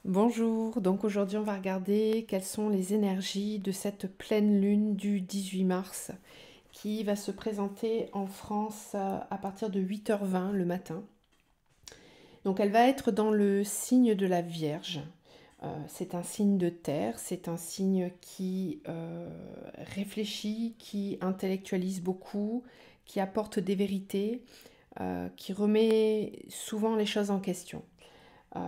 Bonjour, donc aujourd'hui on va regarder quelles sont les énergies de cette pleine lune du 18 mars qui va se présenter en France à partir de 8h20 le matin. Donc elle va être dans le signe de la Vierge. C'est un signe de terre, c'est un signe qui réfléchit, qui intellectualise beaucoup, qui apporte des vérités, qui remet souvent les choses en question. Euh,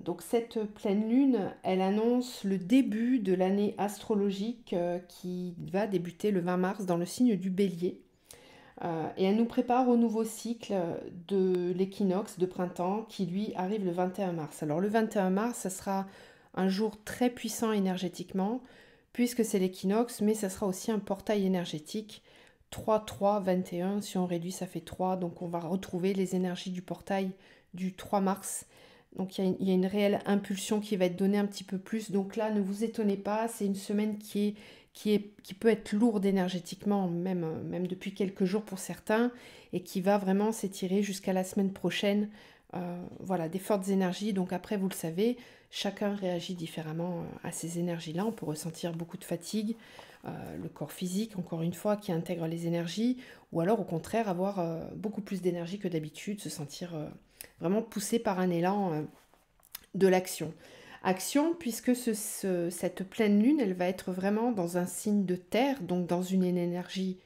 donc cette pleine lune, elle annonce le début de l'année astrologique qui va débuter le 20 mars dans le signe du Bélier. Et elle nous prépare au nouveau cycle de l'équinoxe de printemps qui lui arrive le 21 mars. Alors le 21 mars, ça sera un jour très puissant énergétiquement puisque c'est l'équinoxe, mais ça sera aussi un portail énergétique. 3, 3, 21, si on réduit ça fait 3, donc on va retrouver les énergies du portail du 3 mars. Donc il y a une réelle impulsion qui va être donnée un petit peu plus. Donc là, ne vous étonnez pas, c'est une semaine qui peut être lourde énergétiquement, même depuis quelques jours pour certains, et qui va vraiment s'étirer jusqu'à la semaine prochaine. Voilà, des fortes énergies. Donc après, vous le savez, chacun réagit différemment à ces énergies-là. On peut ressentir beaucoup de fatigue, le corps physique, encore une fois, qui intègre les énergies, ou alors au contraire, avoir beaucoup plus d'énergie que d'habitude, se sentir vraiment poussé par un élan de l'action. Action, puisque cette pleine lune, elle va être vraiment dans un signe de terre, donc dans une énergie,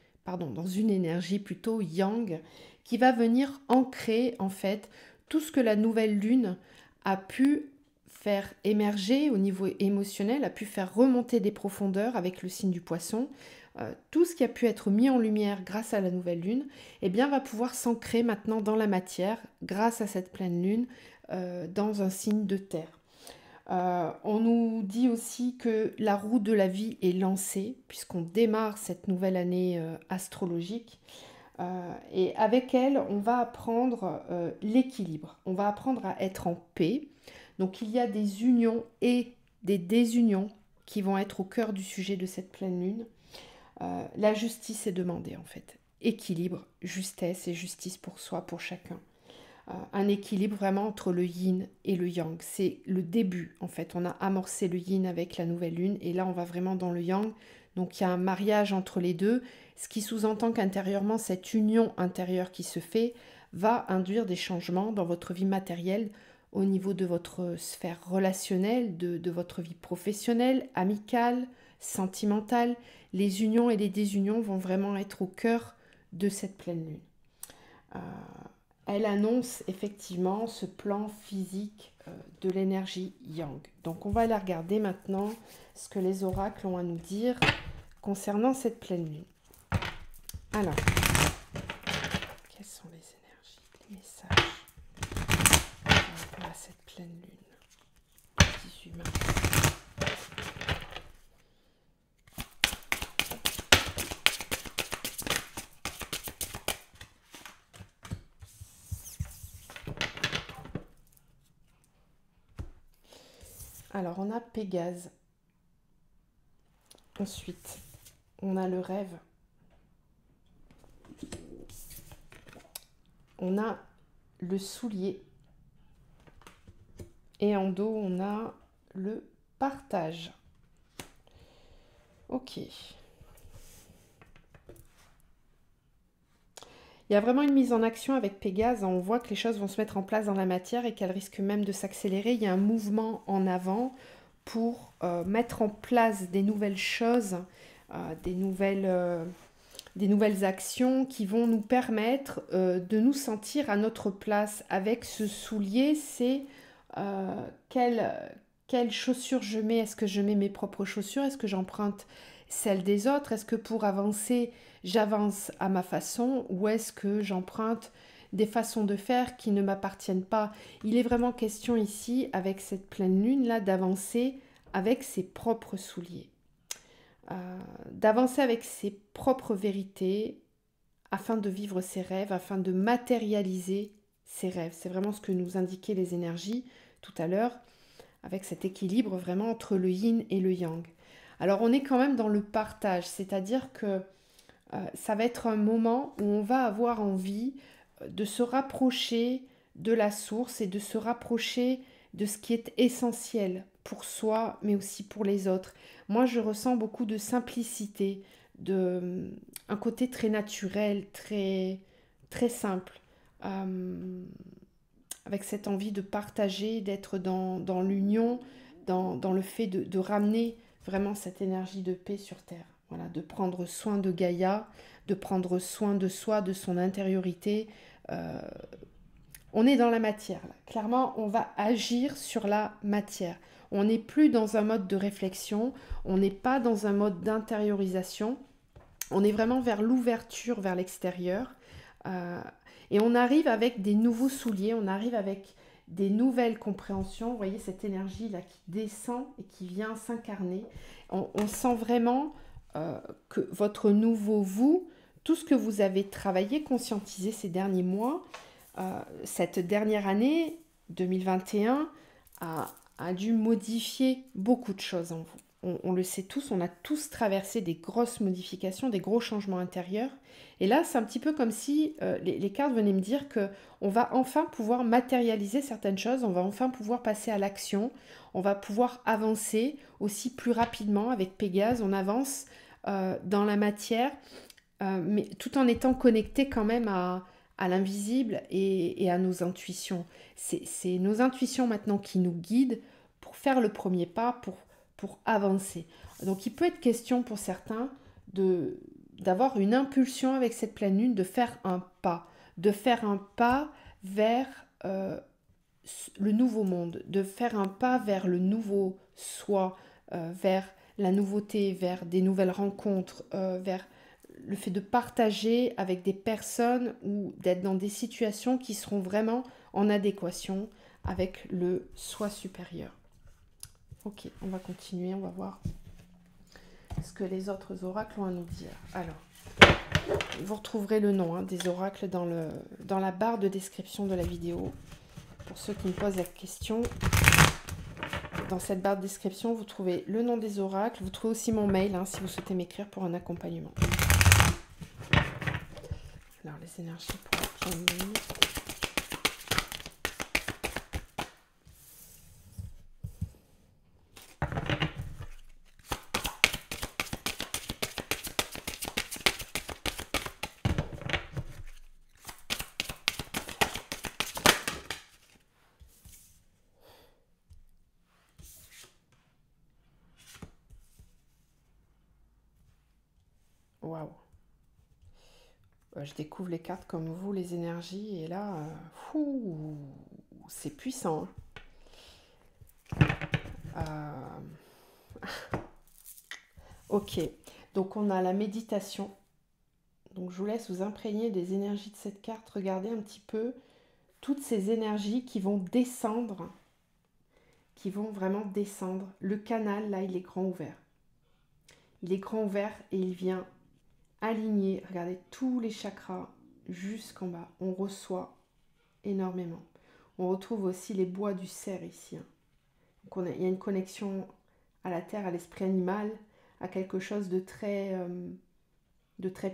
plutôt yang, qui va venir ancrer en fait tout ce que la nouvelle lune a pu faire émerger au niveau émotionnel, a pu faire remonter des profondeurs avec le signe du poisson. Tout ce qui a pu être mis en lumière grâce à la nouvelle lune, eh bien, va pouvoir s'ancrer maintenant dans la matière grâce à cette pleine lune dans un signe de terre. On nous dit aussi que la roue de la vie est lancée puisqu'on démarre cette nouvelle année astrologique. Et avec elle, on va apprendre l'équilibre. On va apprendre à être en paix. Donc il y a des unions et des désunions qui vont être au cœur du sujet de cette pleine lune. La justice est demandée en fait. Équilibre, justesse et justice pour soi, pour chacun. Un équilibre vraiment entre le yin et le yang. C'est le début en fait. On a amorcé le yin avec la nouvelle lune et là on va vraiment dans le yang. Donc il y a un mariage entre les deux, ce qui sous-entend qu'intérieurement cette union intérieure qui se fait va induire des changements dans votre vie matérielle, au niveau de votre sphère relationnelle, de votre vie professionnelle, amicale, sentimentale. Les unions et les désunions vont vraiment être au cœur de cette pleine lune. Euh, Elle annonce effectivement ce plan physique de l'énergie yang. Donc on va aller regarder maintenant ce que les oracles ont à nous dire concernant cette pleine lune. Alors, quelles sont les énergies, les messages par rapport à cette pleine lune 18 mars. Alors on a Pégase. Ensuite, on a le rêve. On a le soulier. Et en dos, on a le partage. Ok. Il y a vraiment une mise en action avec Pégase. On voit que les choses vont se mettre en place dans la matière et qu'elles risquent même de s'accélérer. Il y a un mouvement en avant pour mettre en place des nouvelles choses, des nouvelles actions qui vont nous permettre de nous sentir à notre place. Avec ce soulier, c'est quelles chaussures je mets. Est-ce que je mets mes propres chaussures? Est-ce que j'emprunte celles des autres? Est-ce que pour avancer, j'avance à ma façon? Ou est-ce que j'emprunte des façons de faire qui ne m'appartiennent pas? Il est vraiment question ici, avec cette pleine lune-là, d'avancer avec ses propres souliers. D'avancer avec ses propres vérités afin de vivre ses rêves, afin de matérialiser ses rêves. C'est vraiment ce que nous indiquaient les énergies tout à l'heure, avec cet équilibre vraiment entre le yin et le yang. Alors on est quand même dans le partage, c'est-à-dire que ça va être un moment où on va avoir envie de se rapprocher de la source et de se rapprocher de ce qui est essentiel pour soi, mais aussi pour les autres. Moi, je ressens beaucoup de simplicité, un côté très naturel, très simple, euh, avec cette envie de partager, d'être dans l'union, dans le fait de ramener vraiment cette énergie de paix sur Terre. Voilà, de prendre soin de Gaïa, de prendre soin de soi, de son intériorité. Euh, on est dans la matière, là. Clairement, on va agir sur la matière. On n'est plus dans un mode de réflexion, on n'est pas dans un mode d'intériorisation, on est vraiment vers l'ouverture, vers l'extérieur. Euh, et on arrive avec des nouveaux souliers, on arrive avec des nouvelles compréhensions. Vous voyez cette énergie là qui descend et qui vient s'incarner. On sent vraiment que votre nouveau vous, tout ce que vous avez travaillé, conscientisé ces derniers mois, cette dernière année, 2021, a dû modifier beaucoup de choses en vous. On le sait tous, on a tous traversé des grosses modifications, des gros changements intérieurs. Et là, c'est un petit peu comme si les cartes venaient me dire que on va enfin pouvoir matérialiser certaines choses, on va enfin pouvoir passer à l'action, on va pouvoir avancer aussi plus rapidement avec Pégase, on avance dans la matière, mais tout en étant connecté quand même à l'invisible et à nos intuitions. C'est nos intuitions maintenant qui nous guident pour faire le premier pas, pour avancer. Donc il peut être question pour certains d'avoir une impulsion avec cette pleine lune, de faire un pas vers le nouveau monde, de faire un pas vers le nouveau soi, vers la nouveauté, vers des nouvelles rencontres, vers le fait de partager avec des personnes ou d'être dans des situations qui seront vraiment en adéquation avec le soi supérieur. Ok, on va continuer, on va voir ce que les autres oracles ont à nous dire. Alors, vous retrouverez le nom des oracles dans la barre de description de la vidéo. Pour ceux qui me posent la question, dans cette barre de description, vous trouvez le nom des oracles. Vous trouvez aussi mon mail si vous souhaitez m'écrire pour un accompagnement. Alors, les énergies pour la pleine lune. Waouh. Je découvre les cartes comme vous, les énergies, et là, c'est puissant. Ok, donc on a la méditation. Donc je vous laisse vous imprégner des énergies de cette carte. Regardez un petit peu toutes ces énergies qui vont descendre, qui vont vraiment descendre. Le canal, là, il est grand ouvert. Il est grand ouvert et il vient aligner, regardez, tous les chakras jusqu'en bas. On reçoit énormément. On retrouve aussi les bois du cerf ici. Donc il y a une connexion à la terre, à l'esprit animal, à quelque chose de très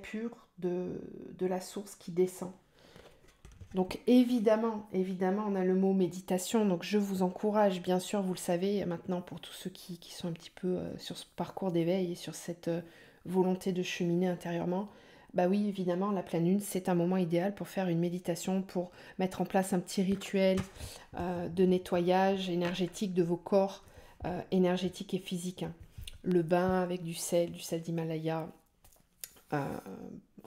pur, de la source qui descend. Donc évidemment, on a le mot méditation, donc je vous encourage, bien sûr, vous le savez maintenant, pour tous ceux qui sont un petit peu sur ce parcours d'éveil et sur cette volonté de cheminer intérieurement, bah oui, évidemment, la pleine lune, c'est un moment idéal pour faire une méditation, pour mettre en place un petit rituel de nettoyage énergétique de vos corps, énergétiques et physiques. Le bain avec du sel d'Himalaya,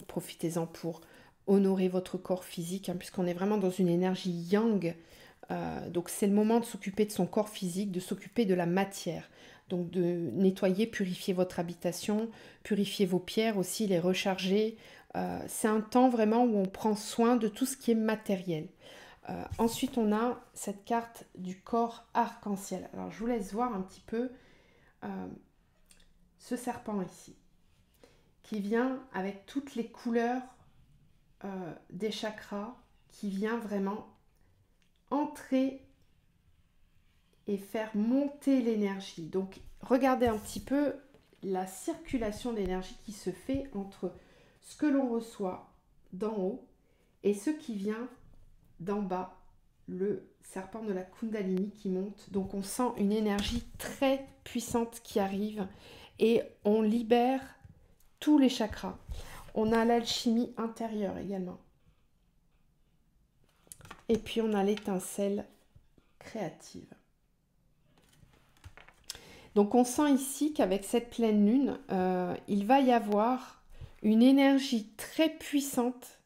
profitez-en pour honorer votre corps physique, puisqu'on est vraiment dans une énergie yang. Donc c'est le moment de s'occuper de son corps physique, de s'occuper de la matière. Donc de nettoyer, purifier votre habitation, purifier vos pierres aussi, les recharger. C'est un temps vraiment où on prend soin de tout ce qui est matériel. Ensuite, on a cette carte du corps arc-en-ciel. Alors je vous laisse voir un petit peu ce serpent ici, qui vient avec toutes les couleurs des chakras, qui vient vraiment entrer et faire monter l'énergie. Donc regardez un petit peu la circulation d'énergie qui se fait entre ce que l'on reçoit d'en haut et ce qui vient d'en bas le serpent de la Kundalini qui monte. Donc on sent une énergie très puissante qui arrive et on libère tous les chakras. On a l'alchimie intérieure également. Et puis on a l'étincelle créative. Donc on sent ici qu'avec cette pleine lune, il va y avoir une énergie très puissante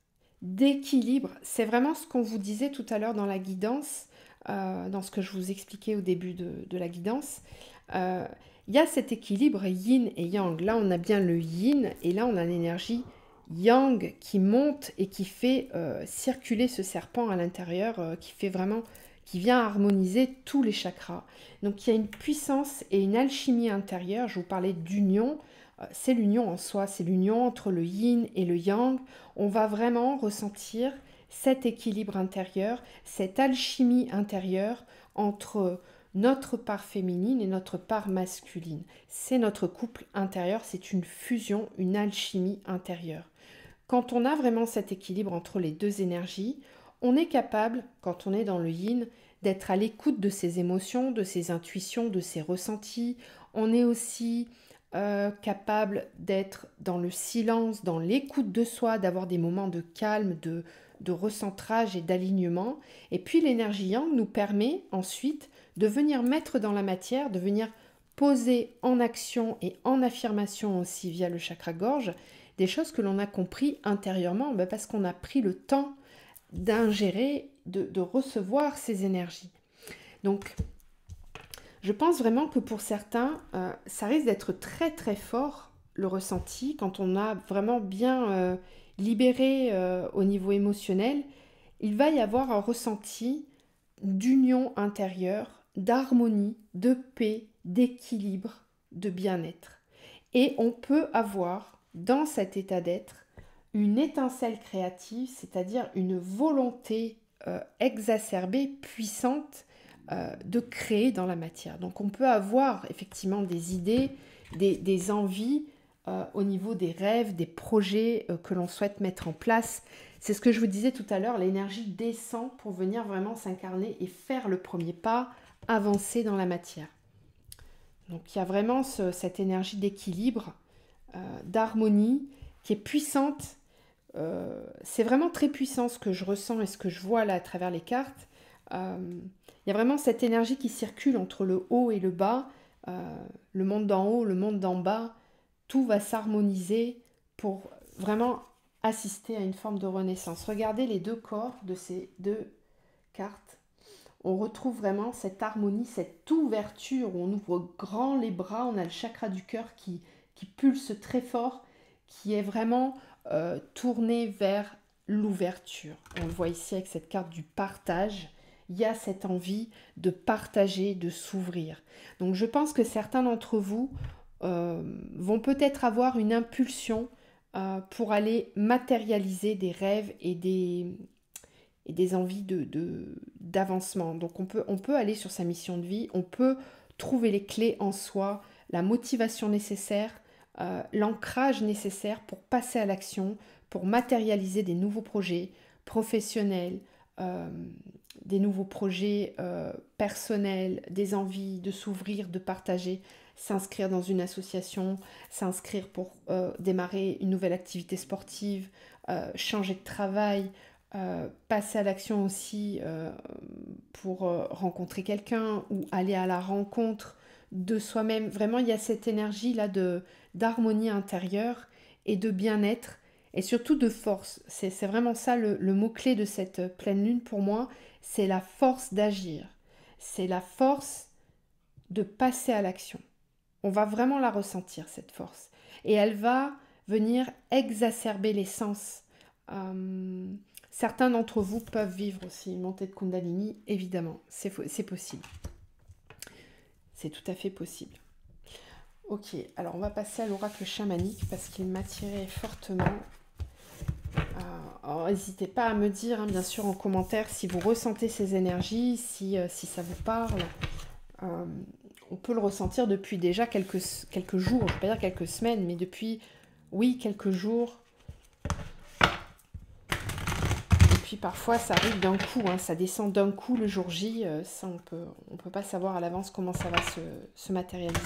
d'équilibre. C'est vraiment ce qu'on vous disait tout à l'heure dans la guidance, dans ce que je vous expliquais au début de la guidance. Il y a cet équilibre yin et yang. Là, on a bien le yin et là, on a l'énergie yang qui monte et qui fait circuler ce serpent à l'intérieur, qui vient harmoniser tous les chakras. Donc il y a une puissance et une alchimie intérieure. Je vous parlais d'union, c'est l'union en soi, c'est l'union entre le yin et le yang. On va vraiment ressentir cet équilibre intérieur, cette alchimie intérieure entre notre part féminine et notre part masculine. C'est notre couple intérieur, c'est une fusion, une alchimie intérieure. Quand on a vraiment cet équilibre entre les deux énergies, on est capable, quand on est dans le yin, d'être à l'écoute de ses émotions, de ses intuitions, de ses ressentis. On est aussi capable d'être dans le silence, dans l'écoute de soi, d'avoir des moments de calme, de recentrage et d'alignement. Et puis l'énergie yang nous permet ensuite de venir mettre dans la matière, de venir poser en action et en affirmation aussi via le chakra-gorge, des choses que l'on a compris intérieurement, parce qu'on a pris le temps d'ingérer, de recevoir ces énergies. Donc, je pense vraiment que pour certains, ça risque d'être très très fort, le ressenti, quand on a vraiment bien libéré au niveau émotionnel. Il va y avoir un ressenti d'union intérieure, d'harmonie, de paix, d'équilibre, de bien-être. Et on peut avoir, dans cet état d'être, une étincelle créative, c'est-à-dire une volonté exacerbée, puissante, de créer dans la matière. Donc on peut avoir effectivement des idées, des envies au niveau des rêves, des projets que l'on souhaite mettre en place. C'est ce que je vous disais tout à l'heure, l'énergie descend pour venir vraiment s'incarner et faire le premier pas, avancer dans la matière. Donc il y a vraiment cette énergie d'équilibre, d'harmonie qui est puissante. C'est vraiment très puissant ce que je ressens et ce que je vois là à travers les cartes. Il y a vraiment cette énergie qui circule entre le haut et le bas, le monde d'en haut, le monde d'en bas. Tout va s'harmoniser pour vraiment assister à une forme de renaissance. Regardez les deux corps de ces deux cartes. On retrouve vraiment cette harmonie, cette ouverture où on ouvre grand les bras. On a le chakra du cœur qui pulse très fort, qui est vraiment tourné vers l'ouverture. On le voit ici avec cette carte du partage. Il y a cette envie de partager, de s'ouvrir. Donc je pense que certains d'entre vous vont peut-être avoir une impulsion pour aller matérialiser des rêves et des envies d'avancement. Donc on peut aller sur sa mission de vie, on peut trouver les clés en soi, la motivation nécessaire, l'ancrage nécessaire pour passer à l'action, pour matérialiser des nouveaux projets professionnels, des nouveaux projets personnels, des envies de s'ouvrir, de partager, s'inscrire dans une association, s'inscrire pour démarrer une nouvelle activité sportive, changer de travail, passer à l'action aussi pour rencontrer quelqu'un ou aller à la rencontre de soi-même. Vraiment, il y a cette énergie-là d'harmonie intérieure et de bien-être et surtout de force. C'est vraiment ça le mot-clé de cette pleine lune pour moi, c'est la force d'agir. C'est la force de passer à l'action. On va vraiment la ressentir, cette force. Et elle va venir exacerber les sens. Certains d'entre vous peuvent vivre aussi une montée de Kundalini, évidemment, c'est possible. C'est tout à fait possible. Ok, alors on va passer à l'oracle chamanique parce qu'il m'attirait fortement. Alors n'hésitez pas à me dire, bien sûr, en commentaire si vous ressentez ces énergies, si ça vous parle. On peut le ressentir depuis déjà quelques jours, je ne vais pas dire quelques semaines, mais depuis, oui, quelques jours. puis parfois ça arrive d'un coup, hein, ça descend d'un coup le jour J, ça on peut pas savoir à l'avance comment ça va se matérialiser.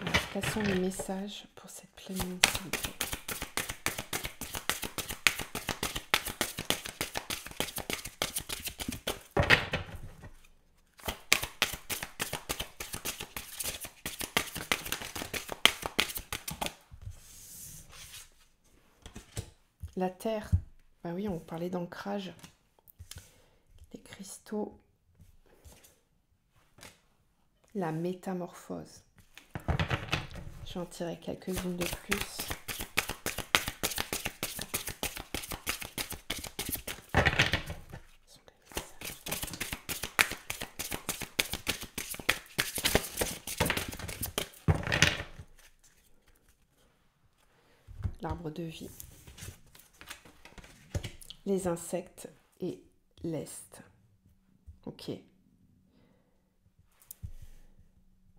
Alors, quels sont les messages pour cette pleine lune, s'il vous plaît? La terre, bah oui, on parlait d'ancrage, les cristaux, la métamorphose. Je vais en tirer quelques-unes de plus. L'arbre de vie, les insectes et l'Est. Ok.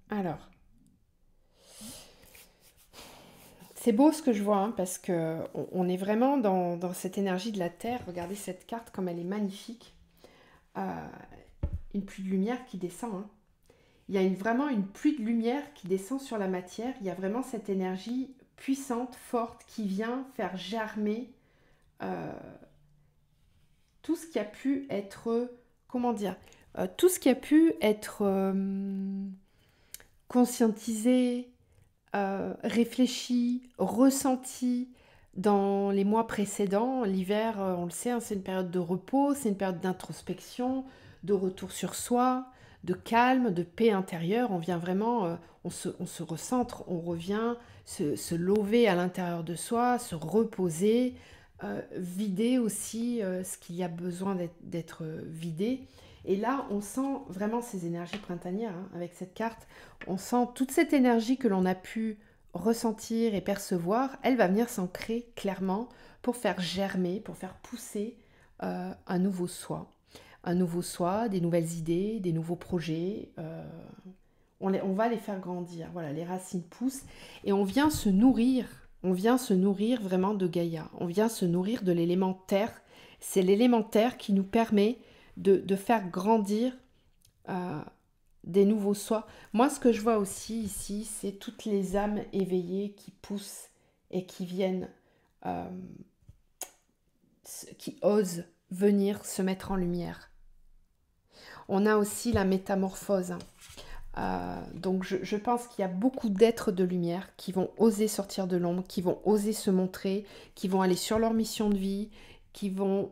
Alors, c'est beau ce que je vois, hein, parce que on est vraiment dans cette énergie de la Terre. Regardez cette carte comme elle est magnifique. Une pluie de lumière qui descend, hein. Il y a vraiment une pluie de lumière qui descend sur la matière. Il y a vraiment cette énergie puissante, forte, qui vient faire germer tout ce qui a pu être, comment dire, tout ce qui a pu être conscientisé, réfléchi, ressenti dans les mois précédents. L'hiver, on le sait, hein, c'est une période de repos, c'est une période d'introspection, de retour sur soi, de calme, de paix intérieure. On vient vraiment, on se recentre, on revient se lever à l'intérieur de soi, se reposer, vider aussi ce qu'il y a besoin d'être vidé. Et là, on sent vraiment ces énergies printanières, hein, avec cette carte. On sent toute cette énergie que l'on a pu ressentir et percevoir. Elle va venir s'ancrer clairement pour faire germer, pour faire pousser un nouveau soi. Un nouveau soi, des nouvelles idées, des nouveaux projets. On va les faire grandir. Voilà, les racines poussent et on vient se nourrir. On vient se nourrir vraiment de Gaïa. On vient se nourrir de l'élément terre. C'est l'élément terre qui nous permet de faire grandir des nouveaux soi. Moi, ce que je vois aussi ici, c'est toutes les âmes éveillées qui poussent et qui viennent, qui osent venir se mettre en lumière. On a aussi la métamorphose. Donc je pense qu'il y a beaucoup d'êtres de lumière qui vont oser sortir de l'ombre, qui vont oser se montrer, qui vont aller sur leur mission de vie, qui vont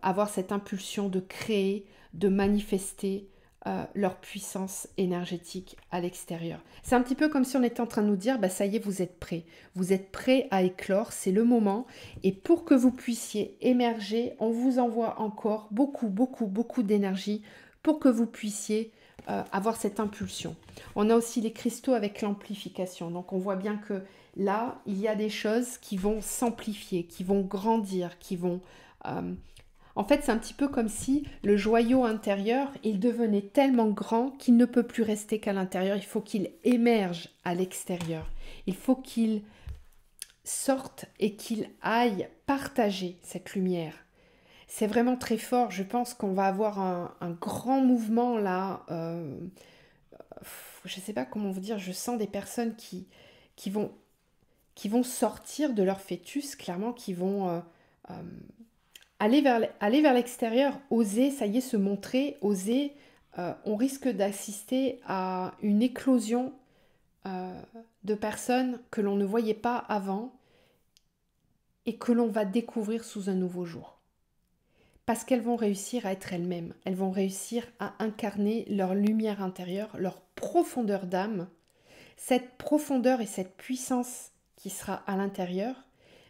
avoir cette impulsion de créer, de manifester leur puissance énergétique à l'extérieur. C'est un petit peu comme si on était en train de nous dire, bah, ça y est, vous êtes prêts à éclore, c'est le moment. Et pour que vous puissiez émerger, on vous envoie encore beaucoup d'énergie pour que vous puissiez avoir cette impulsion. On a aussi les cristaux avec l'amplification. Donc on voit bien que là, il y a des choses qui vont s'amplifier, qui vont grandir, qui vont... En fait, c'est un petit peu comme si le joyau intérieur, il devenait tellement grand qu'il ne peut plus rester qu'à l'intérieur. Il faut qu'il émerge à l'extérieur. Il faut qu'il sorte et qu'il aille partager cette lumière. C'est vraiment très fort. Je pense qu'on va avoir un grand mouvement là. Je ne sais pas comment vous dire. Je sens des personnes qui vont sortir de leur fœtus, clairement, qui vont aller vers l'extérieur, oser, ça y est, se montrer, oser. On risque d'assister à une éclosion de personnes que l'on ne voyait pas avant et que l'on va découvrir sous un nouveau jour. Parce qu'elles vont réussir à être elles-mêmes, elles vont réussir à incarner leur lumière intérieure, leur profondeur d'âme. Cette profondeur et cette puissance qui sera à l'intérieur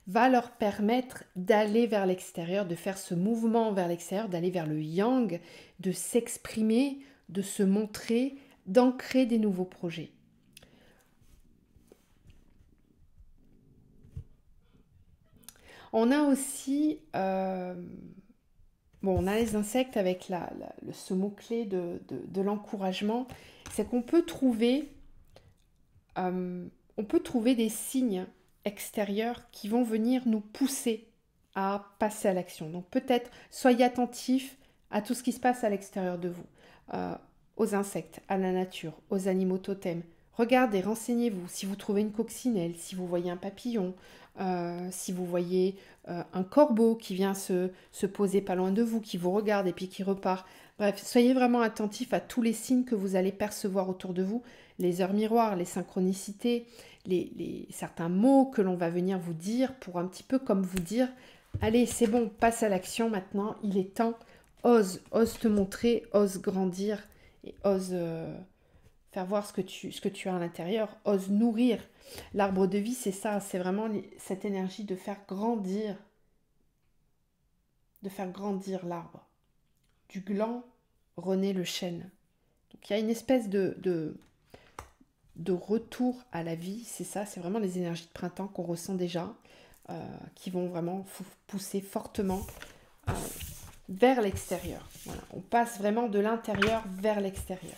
va leur permettre d'aller vers l'extérieur, de faire ce mouvement vers l'extérieur, d'aller vers le yang, de s'exprimer, de se montrer, d'ancrer des nouveaux projets. On a aussi... on a les insectes avec ce mot-clé de l'encouragement. C'est qu'on peut trouver des signes extérieurs qui vont venir nous pousser à passer à l'action. Donc peut-être soyez attentifs à tout ce qui se passe à l'extérieur de vous, aux insectes, à la nature, aux animaux totems. Regardez, renseignez-vous. Si vous trouvez une coccinelle, si vous voyez un papillon, si vous voyez un corbeau qui vient se poser pas loin de vous, qui vous regarde et puis qui repart. Bref, soyez vraiment attentifs à tous les signes que vous allez percevoir autour de vous, les heures miroirs, les synchronicités, certains mots que l'on va venir vous dire pour un petit peu comme vous dire « Allez, c'est bon, passe à l'action maintenant, il est temps, ose te montrer, ose grandir et ose faire voir ce que tu as à l'intérieur, ose nourrir. » L'arbre de vie, c'est ça, c'est vraiment cette énergie de faire grandir l'arbre. Du gland renaît le chêne. Donc il y a une espèce de retour à la vie, c'est ça, c'est vraiment les énergies de printemps qu'on ressent déjà, qui vont vraiment pousser fortement vers l'extérieur. Voilà, on passe vraiment de l'intérieur vers l'extérieur.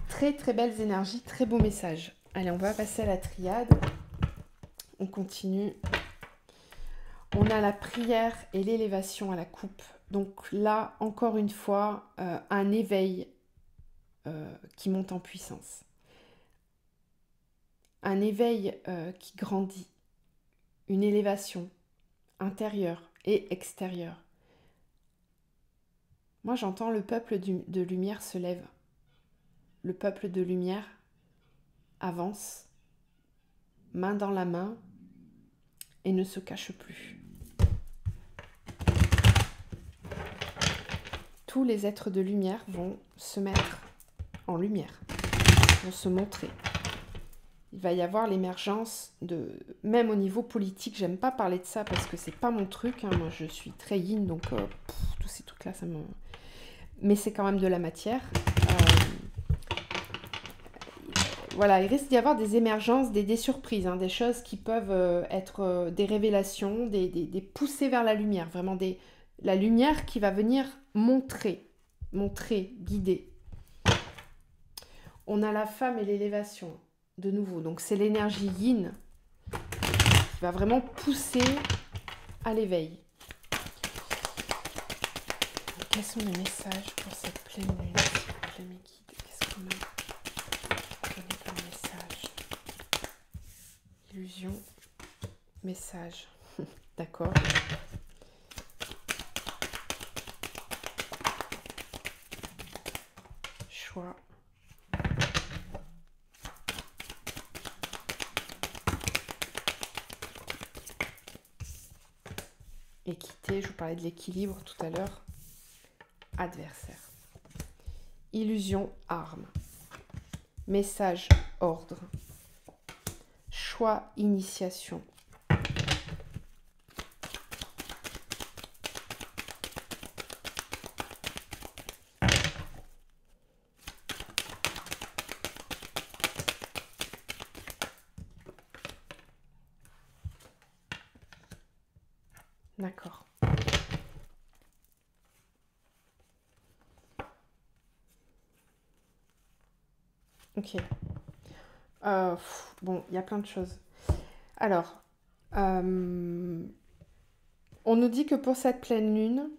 Très très belles énergies, très beau message. Allez, on va passer à la triade. On continue. On a la prière et l'élévation à la coupe. Donc là, encore une fois, un éveil qui monte en puissance. Un éveil qui grandit. Une élévation intérieure et extérieure. Moi, j'entends le peuple de lumière se lève. Le peuple de lumière avance, main dans la main, et ne se cache plus. Tous les êtres de lumière vont se mettre en lumière, vont se montrer. Il va y avoir l'émergence même au niveau politique, j'aime pas parler de ça parce que c'est pas mon truc, hein. Moi je suis très yin, donc tous ces trucs là ça me... Mais c'est quand même de la matière. Voilà, il risque d'y avoir des émergences, des surprises, hein, des choses qui peuvent être des révélations, des poussées vers la lumière, vraiment la lumière qui va venir montrer, guider. On a la femme et l'élévation, de nouveau. Donc c'est l'énergie yin qui va vraiment pousser à l'éveil. Quels sont les messages pour cette pleine lune, s'il vous plaît, mes guides? Qu'est-ce qu'on a donné comme message? Illusion, message. D'accord. Choix. Équité, je vous parlais de l'équilibre tout à l'heure. Adversaire. Illusion, arme. Message, ordre. Choix, initiation. D'accord. Ok. Bon, il y a plein de choses. Alors, on nous dit que pour cette pleine lune,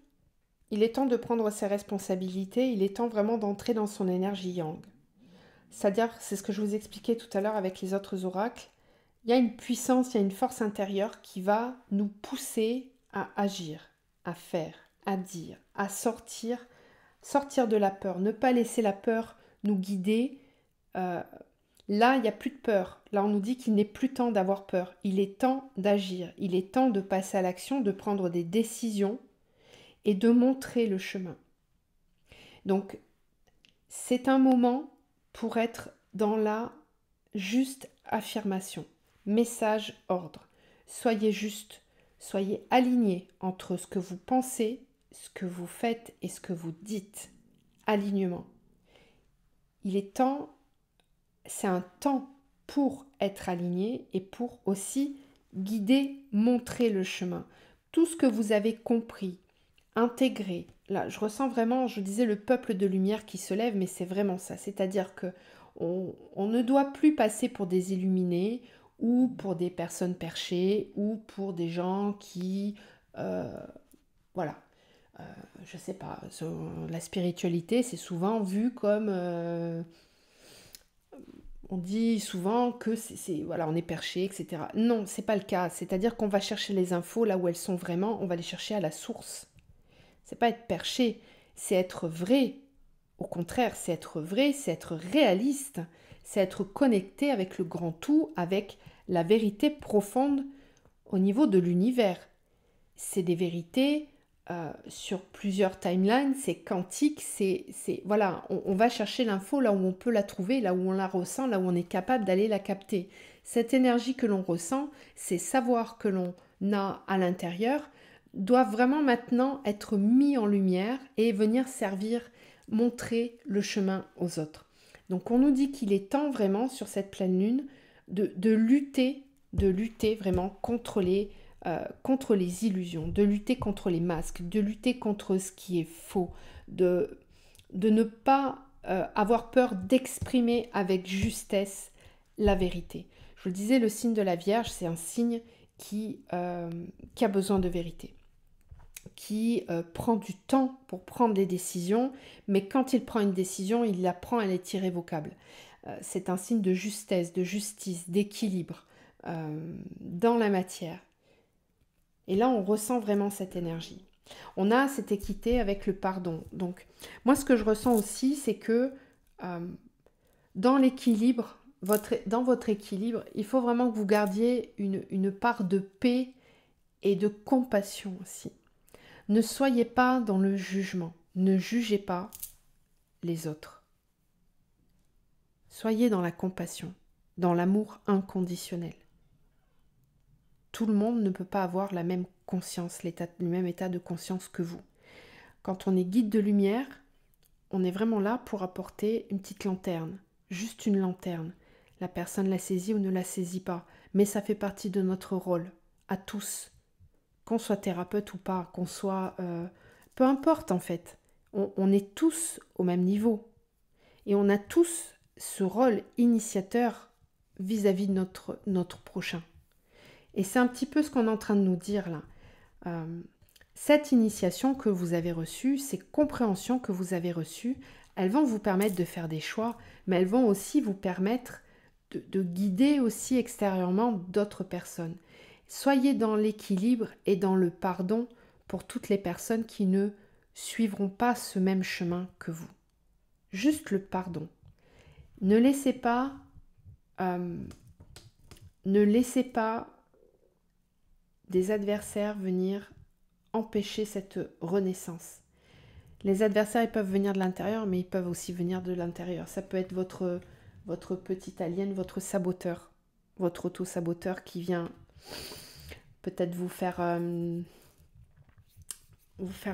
il est temps de prendre ses responsabilités, il est temps vraiment d'entrer dans son énergie yang. C'est-à-dire, c'est ce que je vous expliquais tout à l'heure avec les autres oracles, il y a une puissance, il y a une force intérieure qui va nous pousser à agir, à faire, à dire, à sortir de la peur, ne pas laisser la peur nous guider. Là, il n'y a plus de peur. Là, on nous dit qu'il n'est plus temps d'avoir peur. Il est temps d'agir. Il est temps de passer à l'action, de prendre des décisions et de montrer le chemin. Donc, c'est un moment pour être dans la juste affirmation. Message, ordre. Soyez juste, soyez alignés entre ce que vous pensez, ce que vous faites et ce que vous dites. Alignement. Il est temps, c'est un temps pour être aligné et pour aussi guider, montrer le chemin. Tout ce que vous avez compris, intégré. Là, je ressens vraiment, je disais, le peuple de lumière qui se lève, mais c'est vraiment ça. C'est-à-dire que on ne doit plus passer pour des illuminés ou pour des personnes perchées ou pour des gens qui Voilà. Je sais pas, la spiritualité, c'est souvent vu comme... on dit souvent que voilà, on est perché, etc. Non, c'est pas le cas. C'est-à-dire qu'on va chercher les infos là où elles sont vraiment, on va les chercher à la source. C'est pas être perché, c'est être vrai. Au contraire, c'est être vrai, c'est être réaliste, c'est être connecté avec le grand tout, avec la vérité profonde au niveau de l'univers. C'est des vérités sur plusieurs timelines, c'est quantique, voilà, on va chercher l'info là où on peut la trouver, là où on la ressent, là où on est capable d'aller la capter. Cette énergie que l'on ressent, ces savoirs que l'on a à l'intérieur, doivent vraiment maintenant être mis en lumière et venir servir, montrer le chemin aux autres. Donc on nous dit qu'il est temps vraiment sur cette pleine lune de lutter vraiment contre les illusions, de lutter contre les masques, de lutter contre ce qui est faux, de ne pas avoir peur d'exprimer avec justesse la vérité. Je vous le disais, le signe de la Vierge, c'est un signe qui a besoin de vérité, qui prend du temps pour prendre des décisions, mais quand il prend une décision, il la prend, elle est irrévocable. C'est un signe de justesse, de justice, d'équilibre dans la matière. Et là, on ressent vraiment cette énergie. On a cette équité avec le pardon. Donc, moi, ce que je ressens aussi, c'est que dans l'équilibre, dans votre équilibre, il faut vraiment que vous gardiez une part de paix et de compassion aussi. Ne soyez pas dans le jugement. Ne jugez pas les autres. Soyez dans la compassion, dans l'amour inconditionnel. Tout le monde ne peut pas avoir la même conscience, le même état de conscience que vous. Quand on est guide de lumière, on est vraiment là pour apporter une petite lanterne, juste une lanterne. La personne la saisit ou ne la saisit pas, mais ça fait partie de notre rôle, à tous. Qu'on soit thérapeute ou pas, qu'on soit... peu importe en fait, on est tous au même niveau. Et on a tous ce rôle initiateur vis-à-vis de notre prochain. Et c'est un petit peu ce qu'on est en train de nous dire là. Cette initiation que vous avez reçue, ces compréhensions que vous avez reçues, elles vont vous permettre de faire des choix, mais elles vont aussi vous permettre de guider aussi extérieurement d'autres personnes. Soyez dans l'équilibre et dans le pardon pour toutes les personnes qui ne suivront pas ce même chemin que vous. Juste le pardon. Ne laissez pas des adversaires venir empêcher cette renaissance. Les adversaires, ils peuvent venir de l'intérieur, mais ils peuvent aussi venir de l'intérieur. Ça peut être votre petit alien, votre saboteur, votre auto-saboteur qui vient peut-être vous faire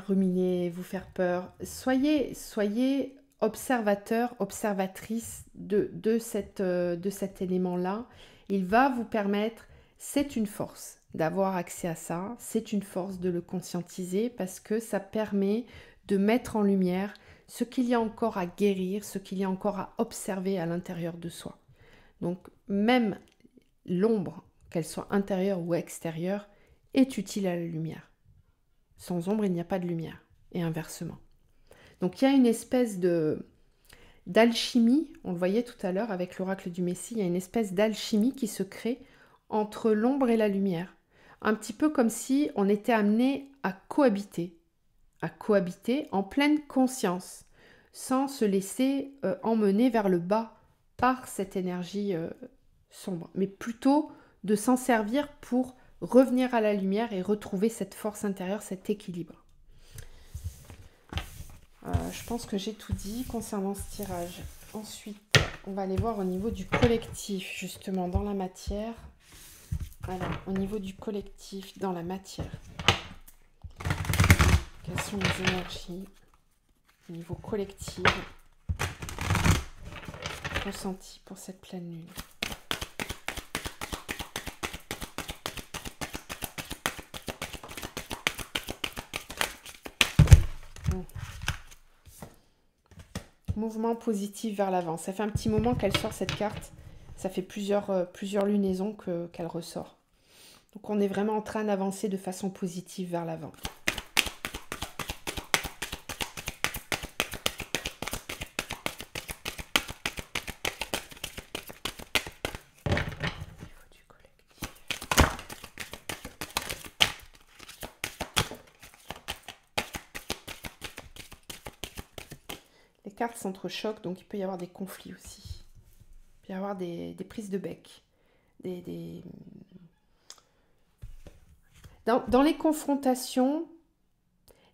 ruminer, vous faire peur. Soyez observateur, observatrice de cet élément-là. Il va vous permettre, c'est une force d'avoir accès à ça, c'est une force de le conscientiser parce que ça permet de mettre en lumière ce qu'il y a encore à guérir, ce qu'il y a encore à observer à l'intérieur de soi. Donc même l'ombre, qu'elle soit intérieure ou extérieure, est utile à la lumière. Sans ombre, il n'y a pas de lumière, et inversement. Donc il y a une espèce d'alchimie, on le voyait tout à l'heure avec l'oracle du Messie, il y a une espèce d'alchimie qui se crée entre l'ombre et la lumière. Un petit peu comme si on était amené à cohabiter en pleine conscience, sans se laisser emmener vers le bas par cette énergie sombre, mais plutôt de s'en servir pour revenir à la lumière et retrouver cette force intérieure, cet équilibre. Je pense que j'ai tout dit concernant ce tirage. Ensuite, on va aller voir au niveau du collectif, justement, dans la matière. Alors, au niveau du collectif, dans la matière. Quelles sont les énergies au niveau collectif ressenties pour cette pleine lune? Mouvement positif vers l'avant. Ça fait un petit moment qu'elle sort cette carte. Ça fait plusieurs lunaisons qu'elle ressort. Donc on est vraiment en train d'avancer de façon positive vers l'avant. Les cartes s'entrechoquent, donc il peut y avoir des conflits aussi. Il peut y avoir des prises de bec. Dans les confrontations,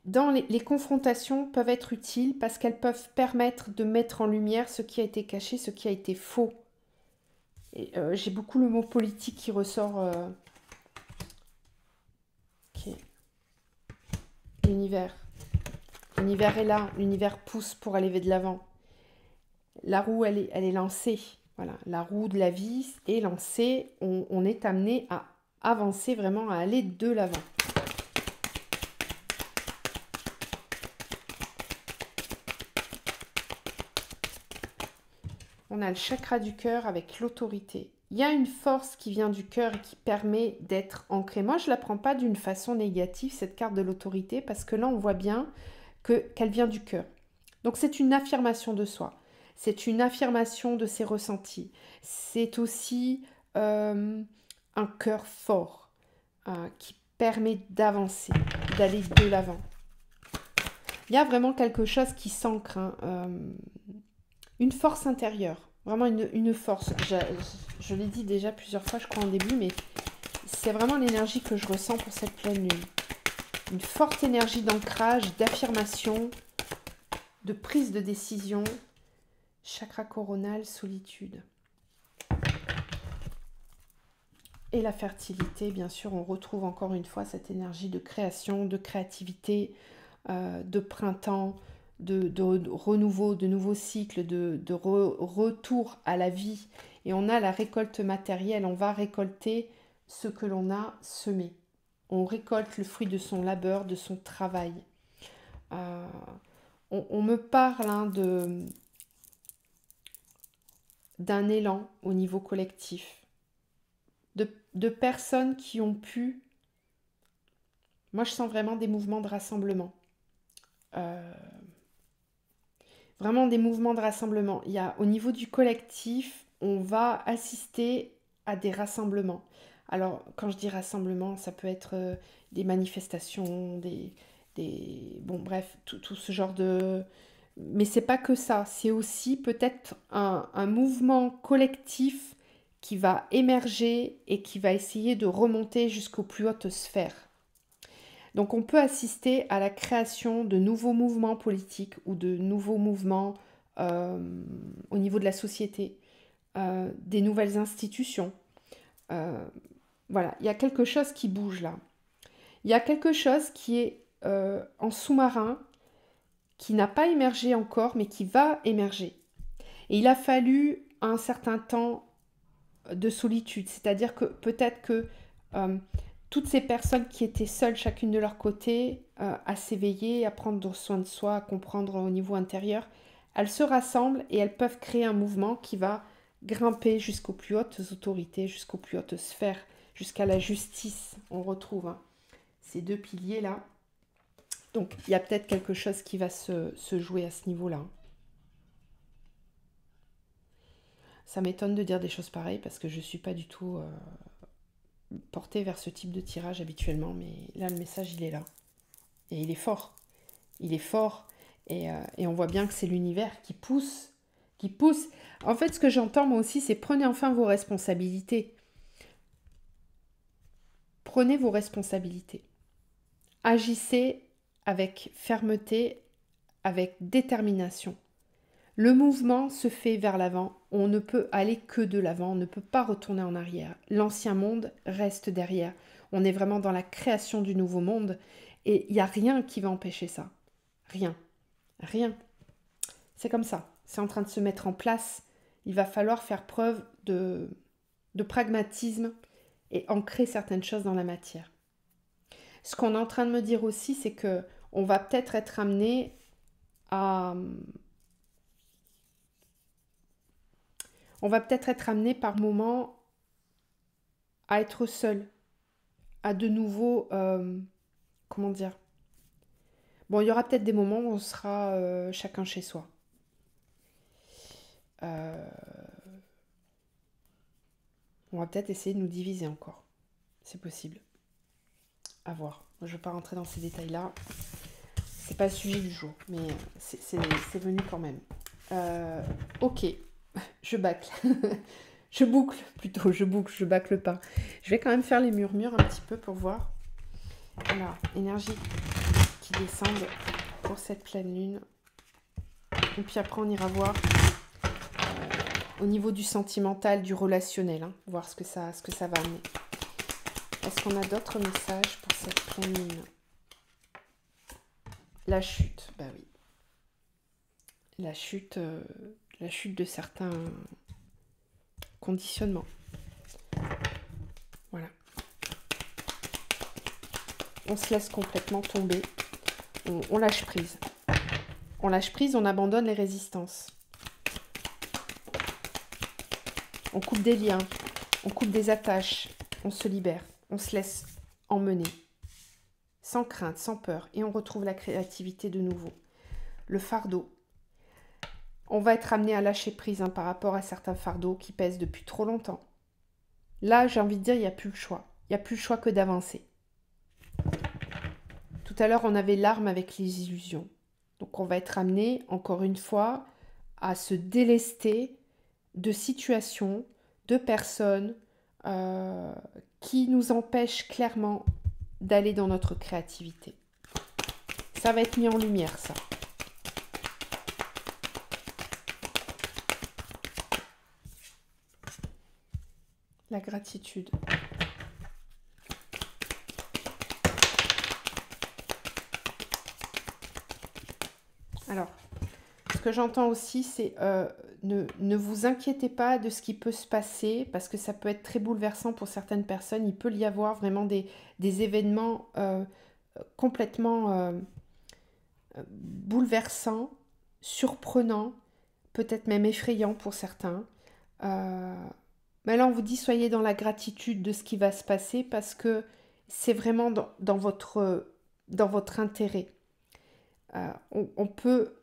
les confrontations peuvent être utiles parce qu'elles peuvent permettre de mettre en lumière ce qui a été caché, ce qui a été faux. J'ai beaucoup le mot politique qui ressort. Okay. L'univers. L'univers est là, l'univers pousse pour aller de l'avant. La roue, elle est lancée. Voilà, la roue de la vie est lancée. On est amené à avancer vraiment, à aller de l'avant. On a le chakra du cœur avec l'autorité. Il y a une force qui vient du cœur et qui permet d'être ancrée. Moi, je ne la prends pas d'une façon négative, cette carte de l'autorité, parce que là, on voit bien qu'elle vient du cœur. Donc, c'est une affirmation de soi. C'est une affirmation de ses ressentis. C'est aussi un cœur fort qui permet d'avancer, d'aller de l'avant. Il y a vraiment quelque chose qui s'ancre, une force intérieure, vraiment une force. Je l'ai dit déjà plusieurs fois, je crois, en début, mais c'est vraiment l'énergie que je ressens pour cette pleine lune. Une forte énergie d'ancrage, d'affirmation, de prise de décision. Chakra coronal, solitude. Et la fertilité, bien sûr, on retrouve encore une fois cette énergie de création, de créativité, de printemps, de renouveau, de nouveaux cycles, de retour à la vie. Et on a la récolte matérielle, on va récolter ce que l'on a semé. On récolte le fruit de son labeur, de son travail. On me parle d'un élan au niveau collectif, de personnes qui ont pu... Moi, je sens vraiment des mouvements de rassemblement. Vraiment des mouvements de rassemblement. Il y a, au niveau du collectif, on va assister à des rassemblements. Alors, quand je dis rassemblement, ça peut être des manifestations, bon, bref, tout ce genre de... Mais c'est pas que ça, c'est aussi peut-être un mouvement collectif qui va émerger et qui va essayer de remonter jusqu'aux plus hautes sphères. Donc on peut assister à la création de nouveaux mouvements politiques ou de nouveaux mouvements au niveau de la société, des nouvelles institutions. Voilà, il y a quelque chose qui bouge là. Il y a quelque chose qui est en sous-marin, qui n'a pas émergé encore, mais qui va émerger. Et il a fallu un certain temps de solitude, c'est-à-dire que peut-être que toutes ces personnes qui étaient seules chacune de leur côté, à s'éveiller, à prendre soin de soi, à comprendre au niveau intérieur, elles se rassemblent et elles peuvent créer un mouvement qui va grimper jusqu'aux plus hautes autorités, jusqu'aux plus hautes sphères, jusqu'à la justice. On retrouve ces deux piliers-là. Donc il y a peut-être quelque chose qui va se jouer à ce niveau-là. Ça m'étonne de dire des choses pareilles parce que je ne suis pas du tout portée vers ce type de tirage habituellement, mais là le message il est là. Et il est fort. Il est fort et on voit bien que c'est l'univers qui pousse. En fait, ce que j'entends moi aussi, c'est prenez enfin vos responsabilités. Prenez vos responsabilités. Agissez avec fermeté, avec détermination. Le mouvement se fait vers l'avant. On ne peut aller que de l'avant. On ne peut pas retourner en arrière. L'ancien monde reste derrière. On est vraiment dans la création du nouveau monde. Et il n'y a rien qui va empêcher ça. Rien. Rien. C'est comme ça. C'est en train de se mettre en place. Il va falloir faire preuve de pragmatisme et ancrer certaines choses dans la matière. Ce qu'on est en train de me dire aussi, c'est que on va peut-être être amené à... On va peut-être être amené par moments à être seul. à de nouveau, comment dire? Bon, il y aura peut-être des moments où on sera chacun chez soi. Euh, on va peut-être essayer de nous diviser encore. C'est possible. À voir. Je ne vais pas rentrer dans ces détails-là. C'est pas le sujet du jour, mais c'est venu quand même. Ok, je bâcle. Je boucle plutôt, je bâcle pas. Je vais quand même faire les murmures un petit peu pour voir. Alors, énergie qui descendent pour cette pleine lune. Et puis après, on ira voir au niveau du sentimental, du relationnel, hein, voir ce que ça va amener. Est-ce qu'on a d'autres messages pour cette pleine lune? La chute, bah oui. La chute de certains conditionnements. Voilà. On se laisse complètement tomber. On lâche prise. On lâche prise, on abandonne les résistances. On coupe des liens, on coupe des attaches, on se libère, on se laisse emmener. Sans crainte, sans peur, et on retrouve la créativité de nouveau. Le fardeau. On va être amené à lâcher prise par rapport à certains fardeaux qui pèsent depuis trop longtemps. Là, j'ai envie de dire, il n'y a plus le choix. Il n'y a plus le choix que d'avancer. Tout à l'heure, on avait l'arme avec les illusions. Donc, on va être amené, encore une fois, à se délester de situations, de personnes qui nous empêchent clairement d'aller dans notre créativité. Ça va être mis en lumière, ça. La gratitude. Alors, ce que j'entends aussi, c'est ne vous inquiétez pas de ce qui peut se passer, parce que ça peut être très bouleversant pour certaines personnes. Il peut y avoir vraiment des événements complètement bouleversants, surprenants, peut-être même effrayants pour certains. Mais là, on vous dit, soyez dans la gratitude de ce qui va se passer, parce que c'est vraiment dans votre intérêt. On peut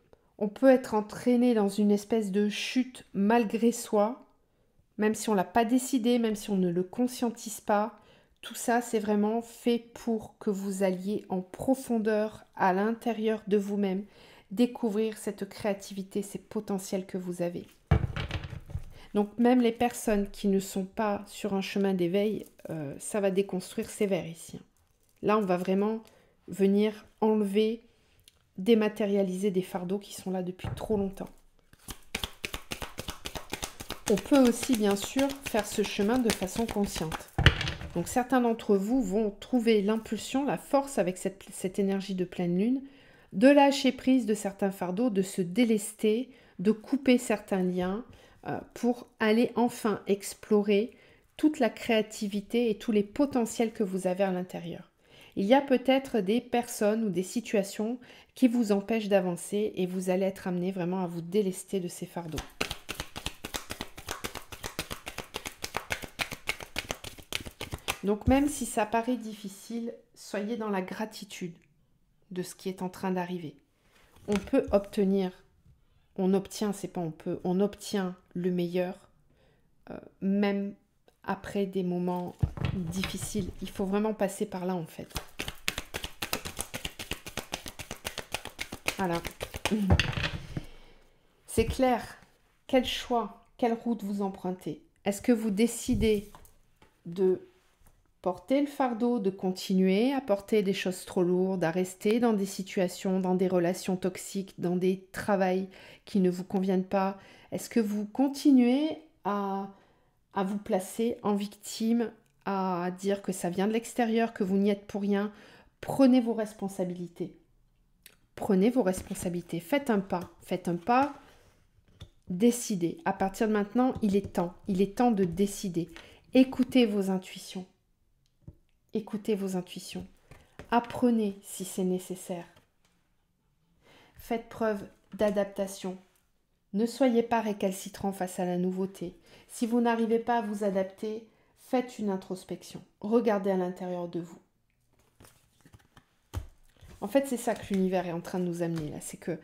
être entraîné dans une espèce de chute malgré soi, même si on ne l'a pas décidé, même si on ne le conscientise pas. Tout ça, c'est vraiment fait pour que vous alliez en profondeur à l'intérieur de vous-même, découvrir cette créativité, ces potentiels que vous avez. Donc même les personnes qui ne sont pas sur un chemin d'éveil, ça va déconstruire sévère ici. Là, on va vraiment venir enlever, dématérialiser des fardeaux qui sont là depuis trop longtemps. On peut aussi, bien sûr, faire ce chemin de façon consciente. Donc certains d'entre vous vont trouver l'impulsion, la force avec cette énergie de pleine lune, de lâcher prise de certains fardeaux, de se délester, de couper certains liens pour aller enfin explorer toute la créativité et tous les potentiels que vous avez à l'intérieur. Il y a peut-être des personnes ou des situations qui vous empêchent d'avancer et vous allez être amené vraiment à vous délester de ces fardeaux. Donc même si ça paraît difficile, soyez dans la gratitude de ce qui est en train d'arriver. On peut obtenir, on obtient le meilleur, même après des moments difficiles. Il faut vraiment passer par là en fait. Voilà. C'est clair. Quel choix, quelle route vous empruntez? Est-ce que vous décidez de porter le fardeau, de continuer à porter des choses trop lourdes, à rester dans des situations, dans des relations toxiques, dans des travails qui ne vous conviennent pas? Est-ce que vous continuez à vous placer en victime, à dire que ça vient de l'extérieur, que vous n'y êtes pour rien? Prenez vos responsabilités. Prenez vos responsabilités. Faites un pas. Décidez. À partir de maintenant, il est temps de décider. Écoutez vos intuitions. Écoutez vos intuitions. Apprenez si c'est nécessaire. Faites preuve d'adaptation. Ne soyez pas récalcitrant face à la nouveauté. Si vous n'arrivez pas à vous adapter, faites une introspection. Regardez à l'intérieur de vous. En fait, c'est ça que l'univers est en train de nous amener là. C'est que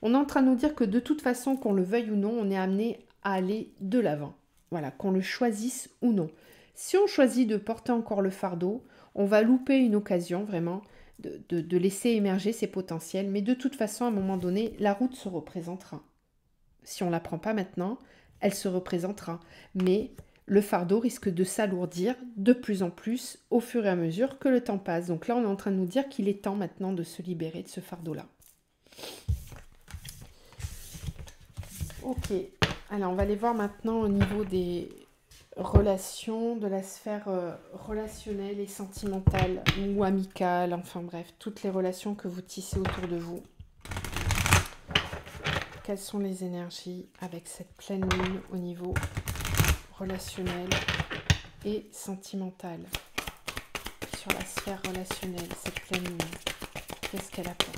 on est en train de nous dire que de toute façon, qu'on le veuille ou non, on est amené à aller de l'avant. Voilà, qu'on le choisisse ou non. Si on choisit de porter encore le fardeau, on va louper une occasion vraiment de laisser émerger ses potentiels. Mais de toute façon, à un moment donné, la route se représentera. Si on ne la prend pas maintenant, elle se représentera. Mais le fardeau risque de s'alourdir de plus en plus au fur et à mesure que le temps passe. Donc là, on est en train de nous dire qu'il est temps maintenant de se libérer de ce fardeau-là. Ok, alors on va aller voir maintenant au niveau des relations, de la sphère relationnelle et sentimentale ou amicale, enfin bref, toutes les relations que vous tissez autour de vous. Quelles sont les énergies avec cette pleine lune au niveau relationnel et sentimental? Sur la sphère relationnelle, cette pleine lune, qu'est-ce qu'elle apporte?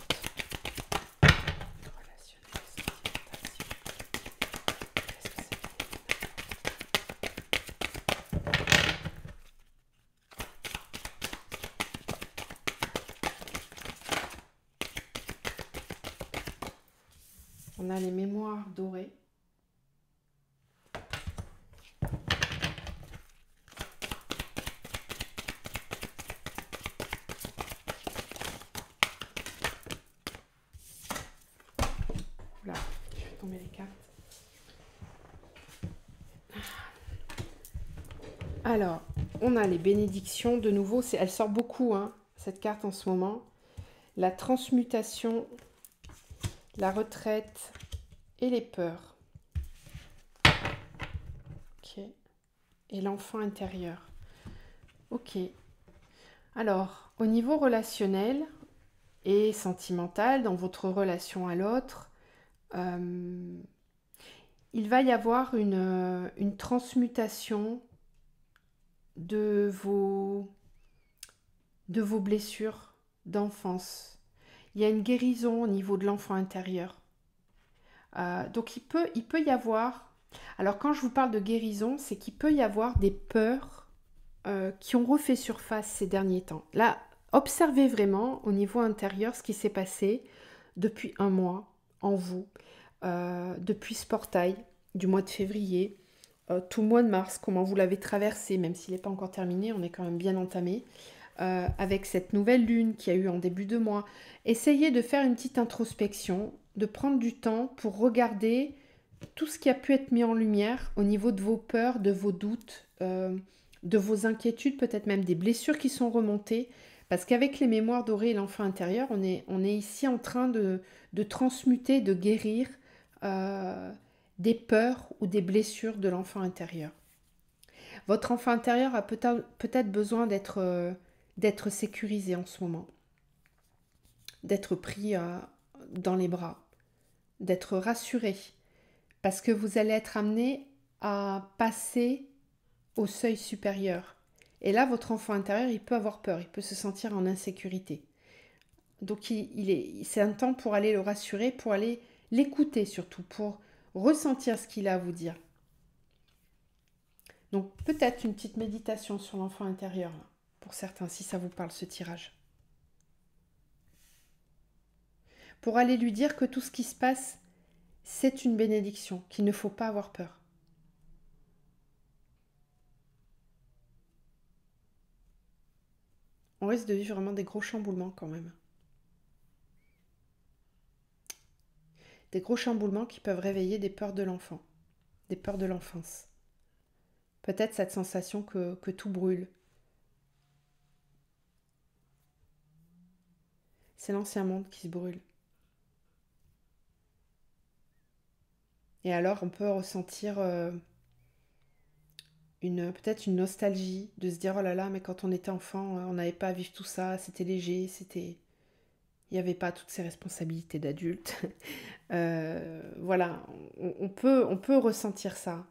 On a les mémoires dorées. Voilà, je fais tomber les cartes. Alors, on a les bénédictions. De nouveau, elle sort beaucoup, hein, cette carte en ce moment. La transmutation, la retraite et les peurs. Ok. Et l'enfant intérieur. Ok. Alors, au niveau relationnel et sentimental, dans votre relation à l'autre, il va y avoir une transmutation de vos blessures d'enfance. Il y a une guérison au niveau de l'enfant intérieur. Donc il peut y avoir... Alors quand je vous parle de guérison, c'est qu'il peut y avoir des peurs qui ont refait surface ces derniers temps. Là, observez vraiment au niveau intérieur ce qui s'est passé depuis un mois en vous, depuis ce portail du mois de février, tout le mois de mars, comment vous l'avez traversé, même s'il n'est pas encore terminé, on est quand même bien entamé, avec cette nouvelle lune qu'il y a eu en début de mois. Essayez de faire une petite introspection, de prendre du temps pour regarder tout ce qui a pu être mis en lumière au niveau de vos peurs, de vos doutes, de vos inquiétudes, peut-être même des blessures qui sont remontées. Parce qu'avec les mémoires dorées et l'enfant intérieur, on est ici en train de transmuter, de guérir des peurs ou des blessures de l'enfant intérieur. Votre enfant intérieur a peut-être besoin d'être sécurisé en ce moment, d'être pris dans les bras, d'être rassuré, parce que vous allez être amené à passer au seuil supérieur. Et là, votre enfant intérieur, il peut avoir peur, il peut se sentir en insécurité. Donc, c'est un temps pour aller le rassurer, pour aller l'écouter surtout, pour ressentir ce qu'il a à vous dire. Donc, peut-être une petite méditation sur l'enfant intérieur, pour certains, si ça vous parle, ce tirage. Pour aller lui dire que tout ce qui se passe, c'est une bénédiction, qu'il ne faut pas avoir peur. On risque de vivre vraiment des gros chamboulements quand même. Des gros chamboulements qui peuvent réveiller des peurs de l'enfant, des peurs de l'enfance. Peut-être cette sensation que tout brûle. C'est l'ancien monde qui se brûle. Et alors on peut ressentir peut-être une nostalgie de se dire oh là là, mais quand on était enfant, on n'avait pas à vivre tout ça, c'était léger, il n'y avait pas toutes ces responsabilités d'adulte. Voilà, on peut ressentir ça.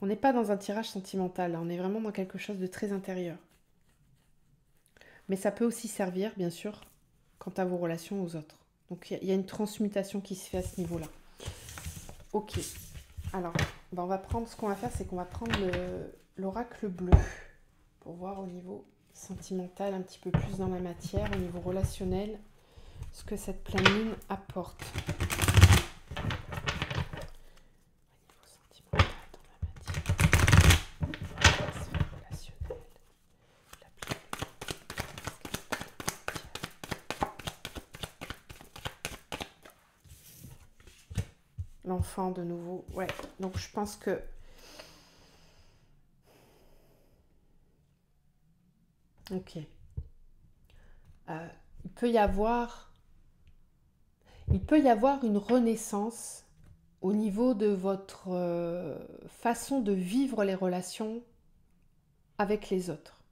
On n'est pas dans un tirage sentimental, on est vraiment dans quelque chose de très intérieur. Mais ça peut aussi servir, bien sûr, quant à vos relations aux autres. Donc il y a une transmutation qui se fait à ce niveau-là. Ok, alors on va prendre, ce qu'on va faire, c'est qu'on va prendre l'oracle bleu pour voir au niveau sentimental, un petit peu plus dans la matière, au niveau relationnel, ce que cette pleine lune apporte. Au niveau sentimental, dans la matière, sphère relationnelle, la pleine lune. L'enfant de nouveau, ouais. Donc je pense que ok. Il peut y avoir une renaissance au niveau de votre façon de vivre les relations avec les autres.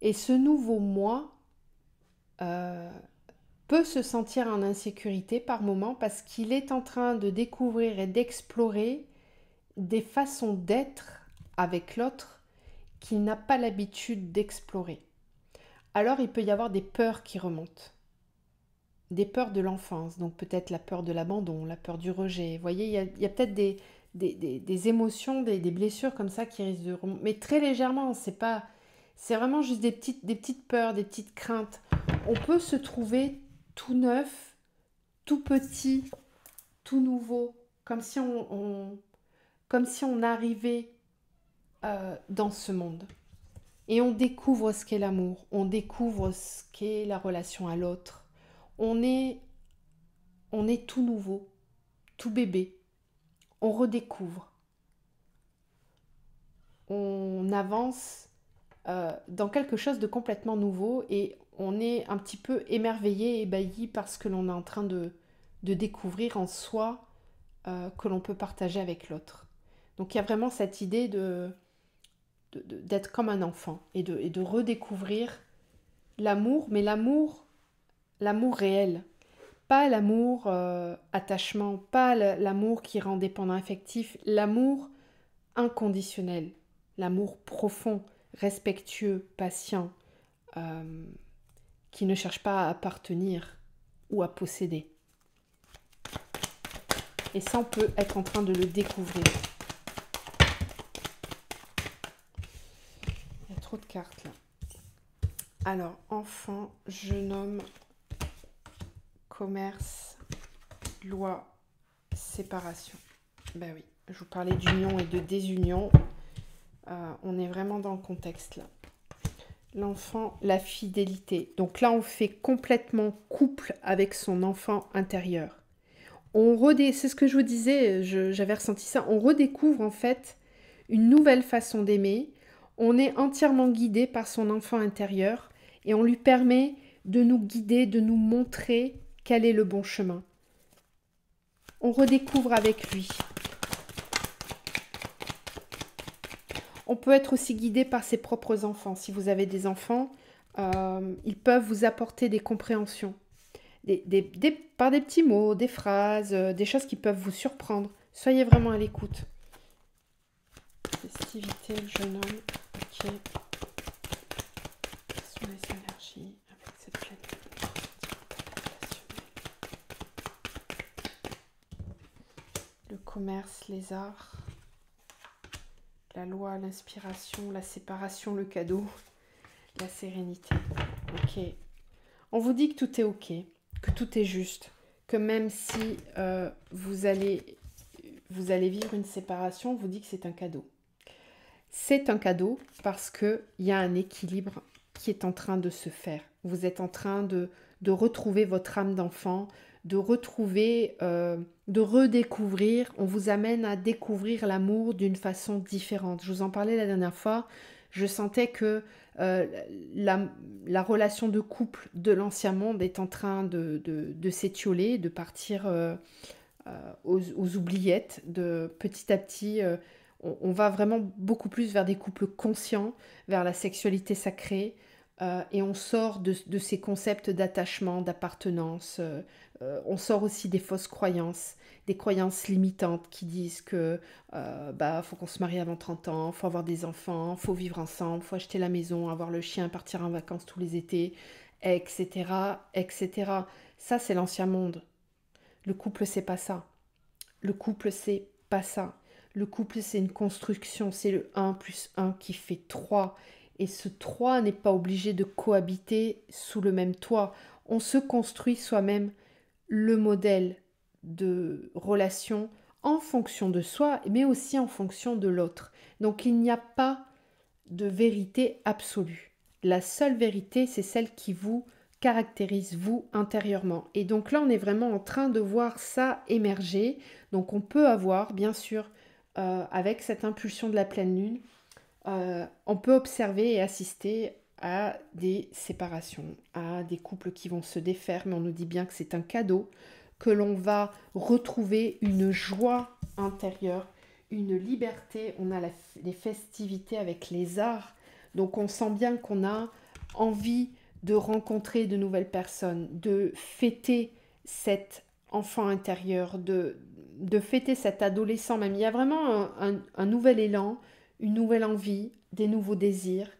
Et ce nouveau moi peut se sentir en insécurité par moments parce qu'il est en train de découvrir et d'explorer des façons d'être avec l'autre qu'il n'a pas l'habitude d'explorer. Alors il peut y avoir des peurs qui remontent. Des peurs de l'enfance, donc peut-être la peur de l'abandon, la peur du rejet. Vous voyez, il y a peut-être des émotions, des blessures comme ça qui risquent de remonter. Mais très légèrement, c'est vraiment juste des petites peurs, des petites craintes. On peut se trouver tout neuf, tout petit, tout nouveau, comme si on arrivait dans ce monde. Et on découvre ce qu'est l'amour, on découvre ce qu'est la relation à l'autre. On est tout nouveau, tout bébé. On redécouvre. On avance dans quelque chose de complètement nouveau et on est un petit peu émerveillé, ébahi par ce que l'on est en train de découvrir en soi que l'on peut partager avec l'autre. Donc il y a vraiment cette idée d'être comme un enfant et de redécouvrir l'amour, mais l'amour réel. Pas l'amour attachement, pas l'amour qui rend dépendant affectif, l'amour inconditionnel, l'amour profond, respectueux, patient, qui ne cherche pas à appartenir ou à posséder. Et ça, on peut être en train de le découvrir. Il y a trop de cartes là. Alors, enfant, jeune homme, commerce, loi, séparation. Ben oui, je vous parlais d'union et de désunion. On est vraiment dans le contexte là. L'enfant, la fidélité. Donc là, on fait complètement couple avec son enfant intérieur. C'est ce que je vous disais, j'avais ressenti ça. On redécouvre en fait une nouvelle façon d'aimer. On est entièrement guidé par son enfant intérieur et on lui permet de nous guider, de nous montrer quel est le bon chemin. On redécouvre avec lui. On peut être aussi guidé par ses propres enfants. Si vous avez des enfants, ils peuvent vous apporter des compréhensions. Par des petits mots, des phrases, des choses qui peuvent vous surprendre. Soyez vraiment à l'écoute. Festivité, le jeune homme. Ok. Quelles sont les énergies avec cette planète? Le commerce, les arts. La loi, l'inspiration, la séparation, le cadeau, la sérénité. Ok. On vous dit que tout est ok, que tout est juste, que même si vous allez vivre une séparation, on vous dit que c'est un cadeau. C'est un cadeau parce qu'il y a un équilibre qui est en train de se faire. Vous êtes en train de retrouver votre âme d'enfant, de retrouver, de redécouvrir. On vous amène à découvrir l'amour d'une façon différente. Je vous en parlais la dernière fois. Je sentais que la relation de couple de l'ancien monde est en train de s'étioler, de partir aux oubliettes. De petit à petit, on va vraiment beaucoup plus vers des couples conscients, vers la sexualité sacrée. Et on sort de ces concepts d'attachement, d'appartenance. On sort aussi des fausses croyances, des croyances limitantes qui disent que faut qu'on se marie avant 30 ans, faut avoir des enfants, faut vivre ensemble, faut acheter la maison, avoir le chien, partir en vacances tous les étés, etc., etc. Ça, c'est l'ancien monde. Le couple, c'est pas ça. Le couple, c'est pas ça. Le couple, c'est une construction, c'est le 1 plus 1 qui fait 3. Et ce 3 n'est pas obligé de cohabiter sous le même toit. On se construit soi-même le modèle de relation en fonction de soi, mais aussi en fonction de l'autre. Donc il n'y a pas de vérité absolue. La seule vérité, c'est celle qui vous caractérise, vous, intérieurement. Et donc là, on est vraiment en train de voir ça émerger. Donc on peut avoir, bien sûr, avec cette impulsion de la pleine lune, on peut observer et assister à des séparations, à des couples qui vont se défaire, mais on nous dit bien que c'est un cadeau, que l'on va retrouver une joie intérieure, une liberté. On a les festivités avec les arts, donc on sent bien qu'on a envie de rencontrer de nouvelles personnes, de fêter cet enfant intérieur, de fêter cet adolescent même. Il y a vraiment un nouvel élan, une nouvelle envie, des nouveaux désirs,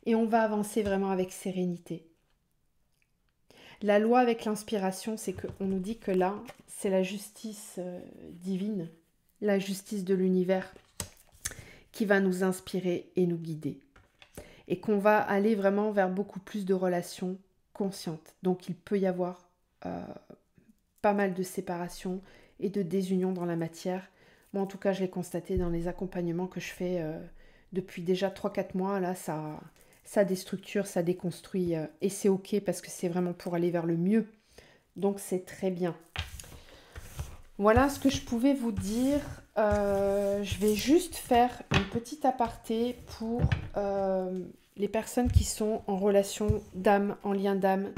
et on va avancer vraiment avec sérénité. La loi avec l'inspiration, c'est qu'on nous dit que là, c'est la justice divine, la justice de l'univers qui va nous inspirer et nous guider. Et qu'on va aller vraiment vers beaucoup plus de relations conscientes. Donc il peut y avoir pas mal de séparations et de désunions dans la matière. Moi en tout cas, je l'ai constaté dans les accompagnements que je fais depuis déjà 3-4 mois. Là, ça déstructure, ça déconstruit et c'est ok parce que c'est vraiment pour aller vers le mieux. Donc c'est très bien. Voilà ce que je pouvais vous dire. Je vais juste faire une petite aparté pour les personnes qui sont en relation d'âme, en lien d'âme.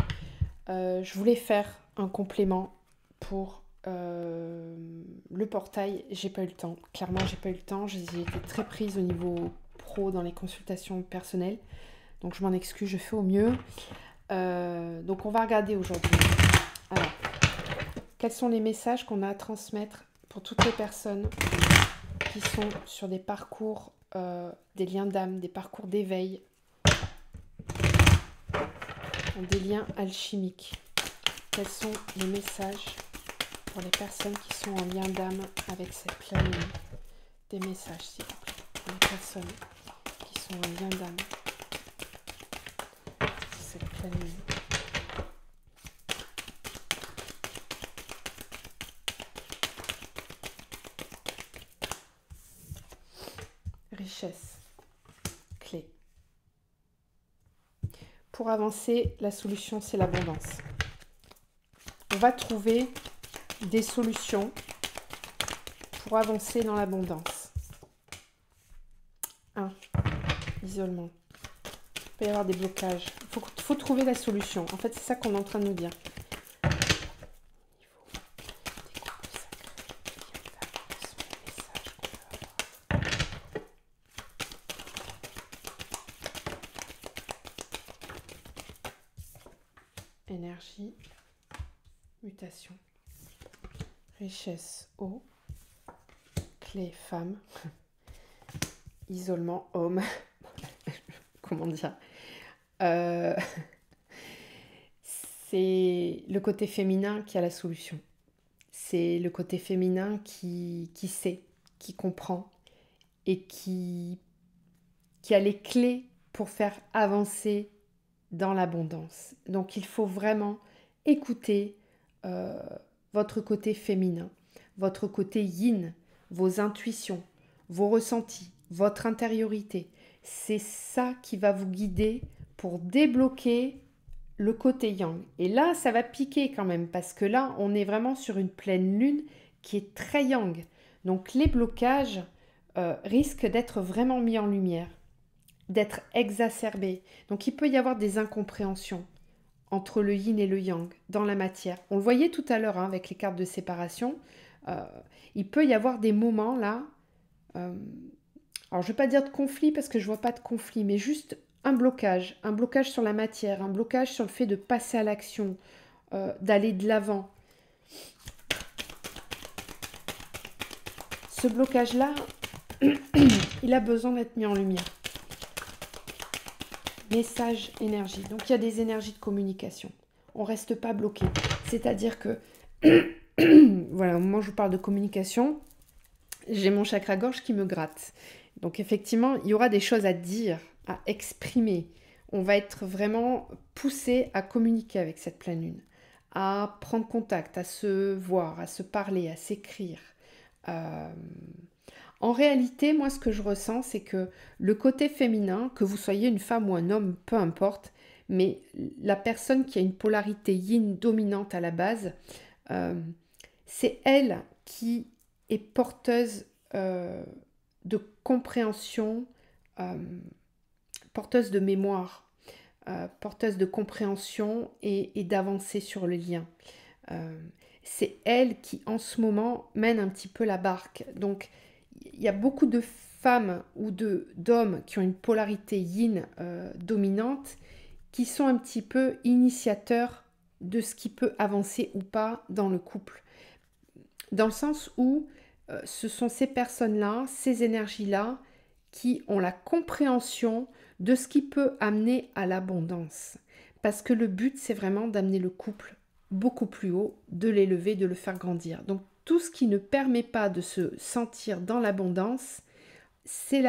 Je voulais faire un complément pour le portail. J'ai pas eu le temps. Clairement, j'ai pas eu le temps. J'ai été très prise au niveau pro dans les consultations personnelles. Donc je m'en excuse, je fais au mieux. Donc on va regarder aujourd'hui. Alors, quels sont les messages qu'on a à transmettre pour toutes les personnes qui sont sur des parcours, des liens d'âme, des parcours d'éveil, des liens alchimiques. Quels sont les messages pour les personnes qui sont en lien d'âme avec cette pleine lune? Des messages, s'il vous plaît, pour les personnes qui sont en lien d'âme. Cette pleine lune. Richesse, clé. Pour avancer, la solution, c'est l'abondance. On va trouver des solutions pour avancer dans l'abondance. 1. Isolement. Il peut y avoir des blocages. Il faut trouver la solution. En fait, c'est ça qu'on est en train de nous dire. Énergie, mutation, richesse, eau, clé, femme, isolement, homme. Comment dire, c'est le côté féminin qui a la solution. C'est le côté féminin qui sait, qui comprend et qui a les clés pour faire avancer dans l'abondance. Donc il faut vraiment écouter votre côté féminin, votre côté yin, vos intuitions, vos ressentis, votre intériorité. C'est ça qui va vous guider pour débloquer le côté yang. Et là, ça va piquer quand même, parce que là, on est vraiment sur une pleine lune qui est très yang. Donc les blocages risquent d'être vraiment mis en lumière, d'être exacerbés. Donc il peut y avoir des incompréhensions entre le yin et le yang dans la matière. On le voyait tout à l'heure hein, avec les cartes de séparation. Il peut y avoir des moments là, alors je ne vais pas dire de conflit parce que je ne vois pas de conflit, mais juste un blocage sur la matière, un blocage sur le fait de passer à l'action, d'aller de l'avant. Ce blocage-là, il a besoin d'être mis en lumière. Message, énergie. Donc il y a des énergies de communication. On ne reste pas bloqué. C'est-à-dire que, voilà, au moment où je vous parle de communication, j'ai mon chakra-gorge qui me gratte. Donc effectivement, il y aura des choses à dire, à exprimer. On va être vraiment poussé à communiquer avec cette pleine lune, à prendre contact, à se voir, à se parler, à s'écrire. Euh, En réalité, moi, ce que je ressens, c'est que le côté féminin, que vous soyez une femme ou un homme, peu importe, mais la personne qui a une polarité yin dominante à la base, euh, c'est elle qui est porteuse de compréhension, euh, porteuse de mémoire, porteuse de compréhension et d'avancer sur le lien. Euh, c'est elle qui, en ce moment, mène un petit peu la barque. Donc, il y a beaucoup de femmes ou d'hommes qui ont une polarité yin dominante, qui sont un petit peu initiateurs de ce qui peut avancer ou pas dans le couple. Dans le sens où ce sont ces personnes-là, ces énergies-là, qui ont la compréhension de ce qui peut amener à l'abondance. Parce que le but, c'est vraiment d'amener le couple beaucoup plus haut, de l'élever, de le faire grandir. Donc tout ce qui ne permet pas de se sentir dans l'abondance, c'est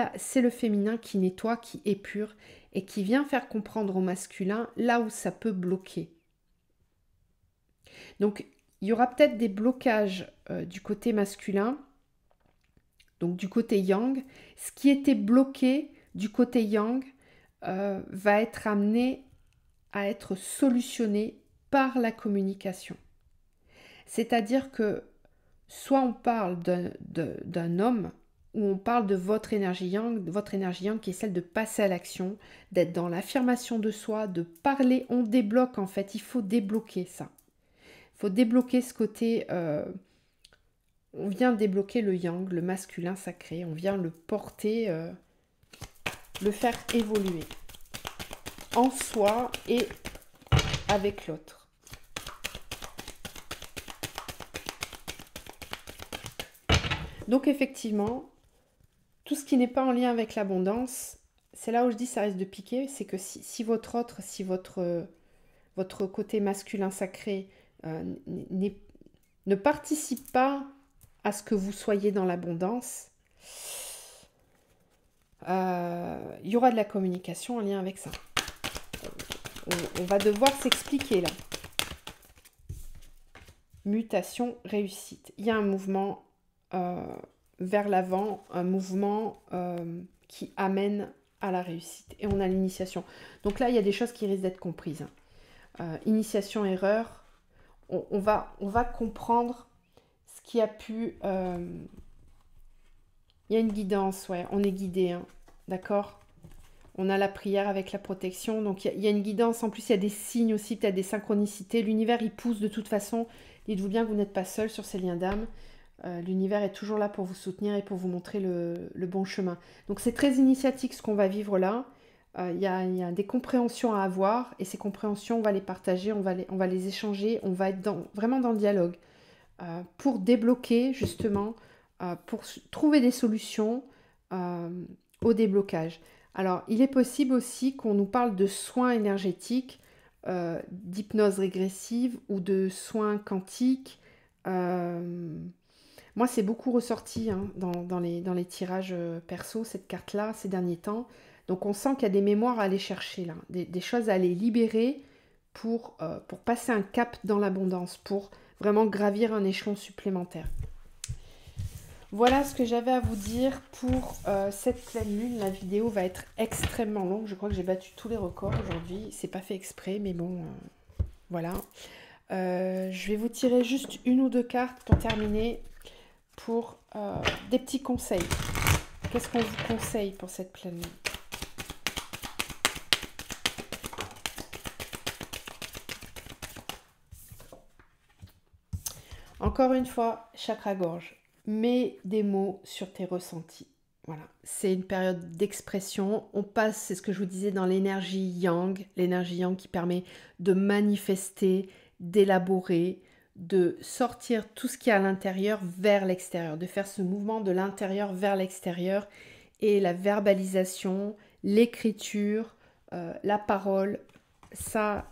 le féminin qui nettoie, qui épure et qui vient faire comprendre au masculin là où ça peut bloquer. Donc il y aura peut-être des blocages du côté masculin, donc du côté yang. Ce qui était bloqué du côté yang va être amené à être solutionné par la communication. C'est-à-dire que soit on parle d'un homme ou on parle de votre énergie yang qui est celle de passer à l'action, d'être dans l'affirmation de soi, de parler, on débloque en fait, il faut débloquer ça. Il faut débloquer ce côté, on vient débloquer le yang, le masculin sacré, on vient le porter, le faire évoluer en soi et avec l'autre. Donc effectivement, tout ce qui n'est pas en lien avec l'abondance, c'est là où je dis ça risque de piquer, c'est que si votre côté masculin sacré ne participe pas à ce que vous soyez dans l'abondance, il y aura de la communication en lien avec ça. On va devoir s'expliquer là. Mutation, réussite. Il y a un mouvement vers l'avant, un mouvement qui amène à la réussite. Et on a l'initiation. Donc là, il y a des choses qui risquent d'être comprises. Initiation, erreur. On va comprendre ce qui a pu... Il y a une guidance, ouais, on est guidé, hein, d'accord ? On a la prière avec la protection, donc il y a une guidance. En plus, il y a des signes aussi, peut-être des synchronicités. L'univers, il pousse de toute façon. Dites-vous bien que vous n'êtes pas seul sur ces liens d'âme. L'univers est toujours là pour vous soutenir et pour vous montrer le bon chemin. Donc c'est très initiatique ce qu'on va vivre là. Il y a des compréhensions à avoir et ces compréhensions, on va les partager, on va les échanger, on va être vraiment dans le dialogue pour débloquer justement, pour trouver des solutions au déblocage. Alors, il est possible aussi qu'on nous parle de soins énergétiques, d'hypnose régressive ou de soins quantiques. Moi, c'est beaucoup ressorti hein, dans les tirages perso, cette carte-là, ces derniers temps. Donc, on sent qu'il y a des mémoires à aller chercher, là, des choses à aller libérer pour passer un cap dans l'abondance, pour vraiment gravir un échelon supplémentaire. Voilà ce que j'avais à vous dire pour cette pleine lune. La vidéo va être extrêmement longue. Je crois que j'ai battu tous les records aujourd'hui. C'est pas fait exprès, mais bon, voilà. Je vais vous tirer juste une ou deux cartes pour terminer pour des petits conseils. Qu'est-ce qu'on vous conseille pour cette pleine lune ? Encore une fois, chakra-gorge. Mets des mots sur tes ressentis. Voilà, c'est une période d'expression. On passe, c'est ce que je vous disais, dans l'énergie yang qui permet de manifester, d'élaborer, de sortir tout ce qui est à l'intérieur vers l'extérieur, de faire ce mouvement de l'intérieur vers l'extérieur. Et la verbalisation, l'écriture, la parole, ça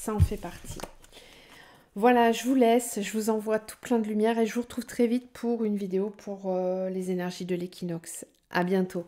en fait partie. Voilà, je vous laisse, je vous envoie tout plein de lumière et je vous retrouve très vite pour une vidéo pour les énergies de l'équinoxe. À bientôt.